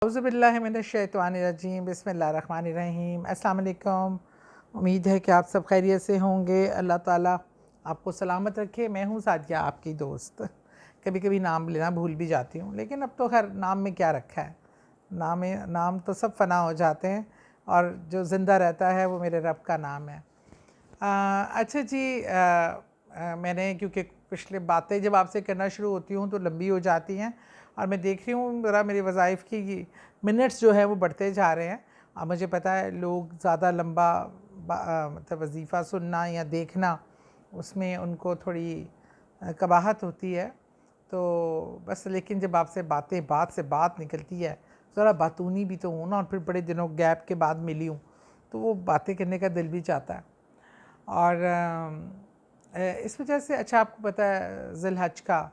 औज़ुबिल्लाहिमिनश्शैतानिर्रजीम बिस्मिल्लाहिर्रहमानिर्रहीम। अस्सलाम वालेकुम। उम्मीद है कि आप सब खैरियत से होंगे। अल्लाह ताला आपको सलामत रखे। मैं हूँ सादिया, आपकी दोस्त। कभी कभी नाम लेना भूल भी जाती हूँ, लेकिन अब तो खैर नाम में क्या रखा है। नाम तो सब फ़ना हो जाते हैं और जो ज़िंदा रहता है वो मेरे रब का नाम है। अच्छा जी, मैंने क्योंकि पिछले बातें जब आपसे करना शुरू होती हूँ तो लंबी हो जाती हैं और मैं देख रही हूँ ज़रा मेरी वज़ाइफ़ की मिनट्स जो है वो बढ़ते जा रहे हैं। अब मुझे पता है लोग ज़्यादा लंबा मतलब वजीफ़ा सुनना या देखना उसमें उनको थोड़ी कबाहत होती है। तो बस लेकिन जब आपसे बात से बात निकलती है, ज़रा बातूनी भी तो हूँ ना, और फिर बड़े दिनों गैप के बाद मिली हूँ तो वो बातें करने का दिल भी चाहता है। और इस वजह से अच्छा, आपको पता है ज़िलहज का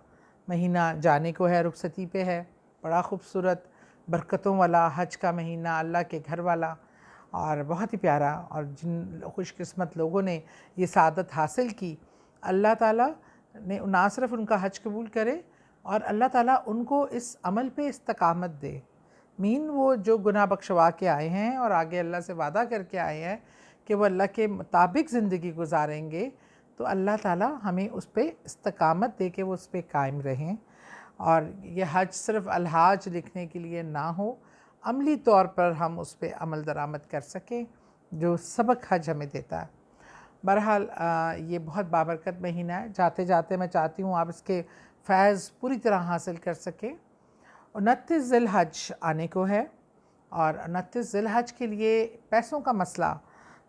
महीना जाने को है, रुखसती पे है। बड़ा ख़ूबसूरत बरकतों वाला हज का महीना, अल्लाह के घर वाला और बहुत ही प्यारा। और जिन खुशकिस्मत लोगों ने ये सादत हासिल की, अल्लाह ताला ने ना सिर्फ उनका हज कबूल करे और अल्लाह ताला उनको इस अमल पे इस्तकामत दे। वो जो गुनाह बख्शवा के आए हैं और आगे अल्लाह से वादा करके आए हैं कि वो अल्लाह के मुताबिक ज़िंदगी गुजारेंगे, तो अल्लाह ताला हमें उस पर इस्तकामत दे के वो उस पर कायम रहें। और ये हज सिर्फ़ अलहाज लिखने के लिए ना हो, अमली तौर पर हम उस पर अमल दरामद कर सकें जो सबक हज हमें देता है। बहरहाल ये बहुत बाबरकत महीना है। जाते जाते मैं चाहती हूँ आप इसके फैज़ पूरी तरह हासिल कर सकें। 29 ज़िलहज आने को है और 29 ज़िलहज के लिए पैसों का मसला,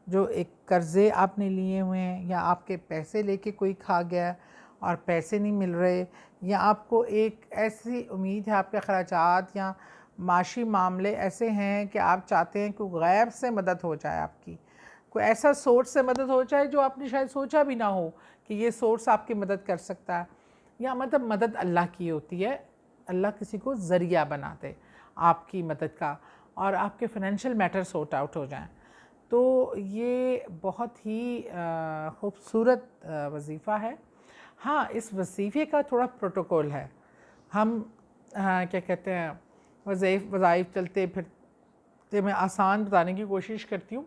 जो एक कर्ज़े आपने लिए हुए हैं या आपके पैसे लेके कोई खा गया और पैसे नहीं मिल रहे, या आपको एक ऐसी उम्मीद है, आपके ख़राजात या माशी मामले ऐसे हैं कि आप चाहते हैं कि गैब से मदद हो जाए, आपकी कोई ऐसा सोर्स से मदद हो जाए जो आपने शायद सोचा भी ना हो कि ये सोर्स आपकी मदद कर सकता है। या मतलब मदद अल्लाह की होती है, अल्लाह किसी को ज़रिया बना दे आपकी मदद का और आपके फाइनेंशियल मैटर सॉर्ट आउट हो जाएं। तो ये बहुत ही ख़ूबसूरत वजीफ़ा है। हाँ, इस वजीफ़े का थोड़ा प्रोटोकॉल है। हम क्या कहते हैं, वज़ाइफ़ चलते फिरते मैं आसान बताने की कोशिश करती हूँ,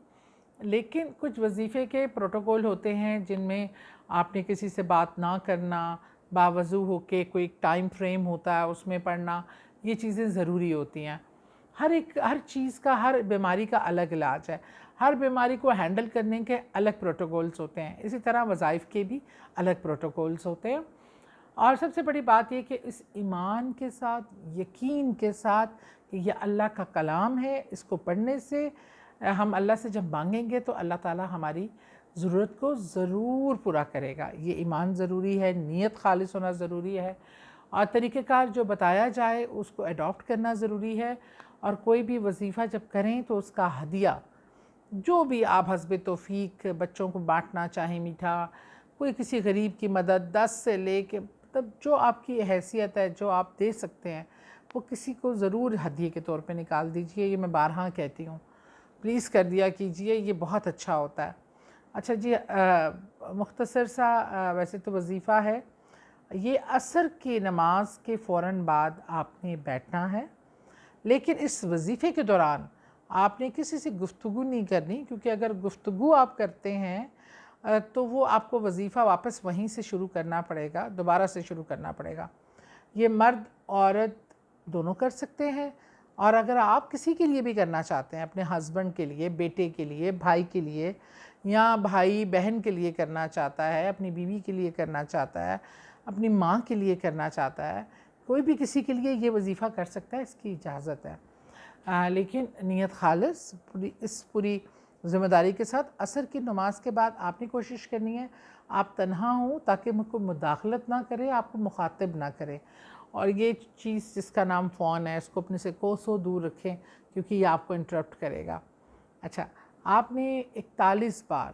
लेकिन कुछ वजीफ़े के प्रोटोकॉल होते हैं जिनमें आपने किसी से बात ना करना, बावजू हो के कोई टाइम फ्रेम होता है उसमें पढ़ना, ये चीज़ें ज़रूरी होती हैं। हर चीज़ का, हर बीमारी का अलग इलाज है, हर बीमारी को हैंडल करने के अलग प्रोटोकॉल्स होते हैं। इसी तरह वज़ाइफ़ के भी अलग प्रोटोकॉल्स होते हैं। और सबसे बड़ी बात ये कि इस ईमान के साथ, यकीन के साथ कि यह अल्लाह का कलाम है, इसको पढ़ने से हम अल्लाह से जब मांगेंगे तो अल्लाह ताला हमारी ज़रूरत को ज़रूर पूरा करेगा। ये ईमान ज़रूरी है, नीयत खालिस होना ज़रूरी है और तरीक़ेकार जो बताया जाए उसको अडॉप्ट करना ज़रूरी है। और कोई भी वजीफ़ा जब करें तो उसका हदिया, जो भी आप हस्बे तौफ़ीक बच्चों को बांटना चाहें मीठा, कोई किसी गरीब की मदद 10 से ले के, मतलब जो आपकी हैसियत है, जो आप दे सकते हैं, वो किसी को ज़रूर हदिये के तौर पे निकाल दीजिए। ये मैं बारहा कहती हूँ, प्लीज़ कर दिया कीजिए, ये बहुत अच्छा होता है। अच्छा जी, मुख्तसर सा वैसे तो वजीफ़ा है, ये असर की नमाज के फ़ौरन बाद आपने बैठना है, लेकिन इस वजीफ़े के दौरान आपने किसी से गुफ्तगू नहीं करनी, क्योंकि अगर गुफ्तगू आप करते हैं तो वो आपको वजीफ़ा वापस वहीं से शुरू करना पड़ेगा, दोबारा से शुरू करना पड़ेगा। ये मर्द औरत दोनों कर सकते हैं, और अगर आप किसी के लिए भी करना चाहते हैं, अपने हस्बैंड के लिए, बेटे के लिए, भाई के लिए, या भाई बहन के लिए करना चाहता है, अपनी बीवी के लिए करना चाहता है, अपनी माँ के लिए करना चाहता है, कोई भी किसी के लिए ये वजीफ़ा कर सकता है, इसकी इजाज़त है। लेकिन नीयत खालिस पूरी ज़िम्मेदारी के साथ असर की नमाज के बाद आपने कोशिश करनी है आप तन्हा हों, ताकि मुझको मुदाखलत ना करे, आपको मुखातिब ना करे। और ये चीज़ जिसका नाम फ़ोन है, इसको अपने से कोसों दूर रखें, क्योंकि ये आपको इंटरप्ट करेगा। अच्छा, आपने 41 बार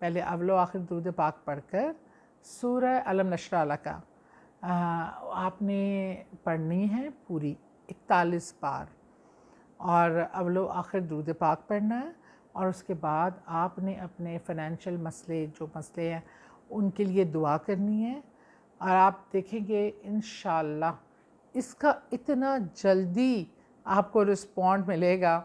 पहले अव्वल व आखिर दुरूद पाक पढ़कर सूरह अलम नशरा लका आपने पढ़नी है पूरी 41 बार, और अव्वल व आखिर दुरूद पाक पढ़ना है। और उसके बाद आपने अपने फ़ाइनेंशियल मसले, जो मसले हैं, उनके लिए दुआ करनी है। और आप देखेंगे इंशाअल्लाह इसका इतना जल्दी आपको रिस्पॉन्ड मिलेगा।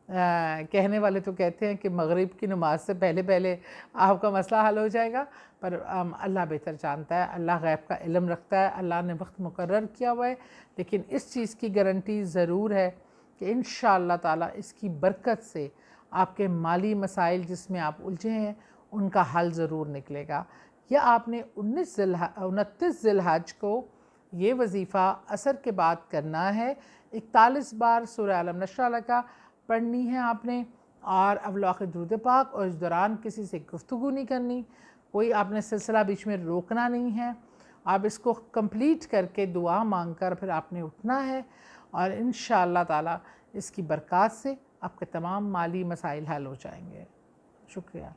कहने वाले तो कहते हैं कि मगरिब की नमाज से पहले पहले आपका मसला हल हो जाएगा, पर अल्लाह बेहतर जानता है, अल्लाह गैब का इल्म रखता है, अल्लाह ने वक्त मुकर्रर किया हुआ है। लेकिन इस चीज़ की गारंटी ज़रूर है कि इंशाअल्लाह ताला इसकी बरकत से आपके माली मसाइल जिसमें आप उलझे हैं उनका हल ज़रूर निकलेगा। या आपने 29 ज़िलहज को ये वजीफ़ा असर के बाद करना है। 41 बार सूरह अलम नशरा का पढ़नी है आपने, और अवलाक़ दुरूद पाक, और इस दौरान किसी से गुफ्तगू नहीं करनी, कोई आपने सिलसिला बीच में रोकना नहीं है। आप इसको कंप्लीट करके दुआ मांगकर फिर आपने उठना है, और इंशाअल्लाह ताला इसकी बरक़ात से आपके तमाम माली मसाइल हल हो जाएंगे। शुक्रिया।